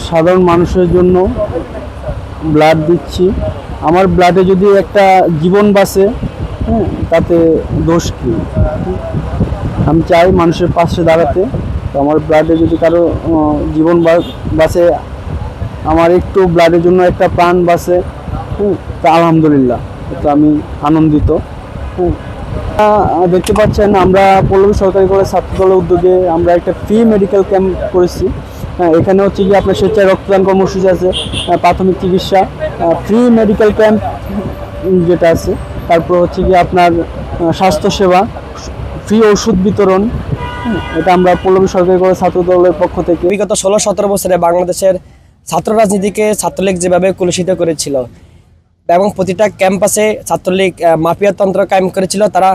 সাধারণ মানুষের জন্য ব্লাড দিচ্ছি। আমার ব্লাডে যদি একটা জীবন বাঁচে, হ্যাঁ, তাতে দোষ কী? আমি চাই মানুষের পাশে দাঁড়াতে। তো আমার ব্লাডে যদি কারো জীবন বাঁচে, আমার একটু ব্লাডের জন্য একটা প্রাণ বাঁচে, তো আলহামদুলিল্লাহ, তো আমি আনন্দিত। দেখতে পাচ্ছেন আমরা পল্লবী সরকারি কলেজ ছাত্রদলের উদ্যোগে আমরা একটা ফ্রি মেডিকেল ক্যাম্প করেছি। এখানে হচ্ছে কি আপনার স্বেচ্ছায় রক্তদান কর্মসূচি আছে, প্রাথমিক চিকিৎসা, ফ্রি মেডিকেল ক্যাম্প যেটা আছে, তারপর হচ্ছে কি আপনার স্বাস্থ্যসেবা, ফ্রি ওষুধ বিতরণ। এটা আমরা পল্লবী সরকারি কলেজ ছাত্রদলের পক্ষ থেকে বিগত 16-17 বছরে বাংলাদেশের ছাত্র রাজনীতিকে ছাত্রলীগ যেভাবে কলুষিত করেছিল এবং প্রতিটা ক্যাম্পাসে ছাত্রলীগ মাফিয়াতন্ত্র কায়েম করেছিল, তারা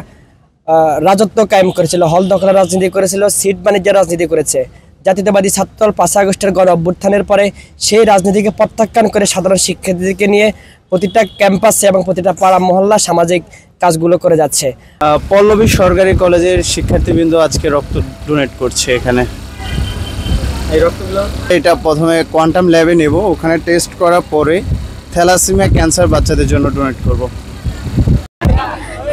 রাজত্ব কায়েম করেছিল, হল দখলের রাজনীতি করেছিল, সিট বাণিজ্যের রাজনীতি করেছে। জাতীয়তাবাদী ছাত্রদল 5 আগস্টের গণ অভ্যুত্থানের পরে সেই রাজনীতিকে প্রত্যাখ্যান করে সাধারণ শিক্ষার্থীদেরকে নিয়ে প্রতিটা ক্যাম্পাসে এবং প্রতিটা পাড়া মহল্লা সামাজিক কাজগুলো করে যাচ্ছে। পল্লবী সরকারি কলেজের শিক্ষার্থীবৃন্দ আজকে রক্ত ডোনেট করছে এখানে। এই রক্তগুলো এটা প্রথমে কোয়ান্টাম ল্যাবে নেব, ওখানে টেস্ট করার পরে থ্যালাসেমিয়া ক্যান্সার বাচ্চাদের জন্য ডোনেট করব।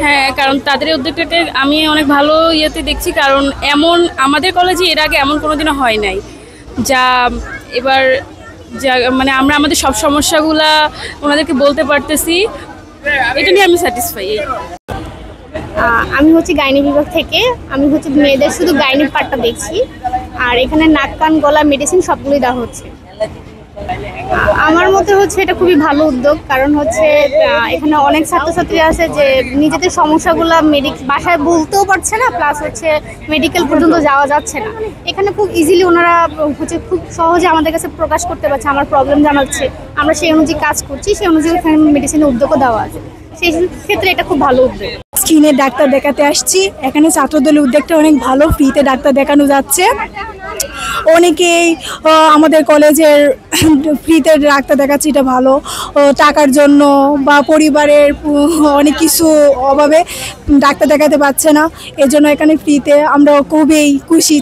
হ্যাঁ, কারণ তাদের উদ্যোগটাকে আমি অনেক ভালো ইয়েতে দেখছি, কারণ এমন আমাদের কলেজে এর আগে এমন কোনোদিনও হয় নাই যা এবার যা মানে আমরা আমাদের সব সমস্যাগুলা ওনাদেরকে বলতে পারতেছি, এটা নিয়ে আমি স্যাটিসফাই। আমি হচ্ছে গাইনি বিভাগ থেকে, আমি হচ্ছে মেয়েদের শুধু গাইনি পার্টটা দেখছি, আর এখানে নাক কান গলা মেডিসিন সবগুলোই দেওয়া হচ্ছে। আমার মতে হচ্ছে এটা খুবই ভালো উদ্যোগ, কারণ হচ্ছে এখানে অনেক ছাত্রছাত্রী আছে যে নিজেদের সমস্যাগুলো বাসায় বলতেও পারছে না, প্লাস হচ্ছে মেডিকেল পর্যন্ত যাওয়া যাচ্ছে না। এখানে খুব ইজিলি ওনারা হচ্ছে খুব সহজে আমাদের কাছে প্রকাশ করতে পারছে, আমার প্রবলেম জানাচ্ছে, আমরা সেই অনুযায়ী কাজ করছি, সেই অনুযায়ী এখানে মেডিসিনের উদ্যোগও দেওয়া আছে। সেই ক্ষেত্রে এটা খুব ভালো উদ্যোগ। স্কিনের ডাক্তার দেখাতে আসছি, এখানে ছাত্রদলের উদ্যোগটা অনেক ভালো, ফ্রিতে ডাক্তার দেখানো যাচ্ছে। অনেকেই আমাদের কলেজের ফ্রিতে ডাক্তার দেখাচ্ছে, এটা ভালো। টাকার জন্য বা পরিবারের অনেক কিছু অভাবে ডাক্তার দেখাতে পারছে না, এজন্য এখানে ফ্রিতে আমরা খুবই খুশি।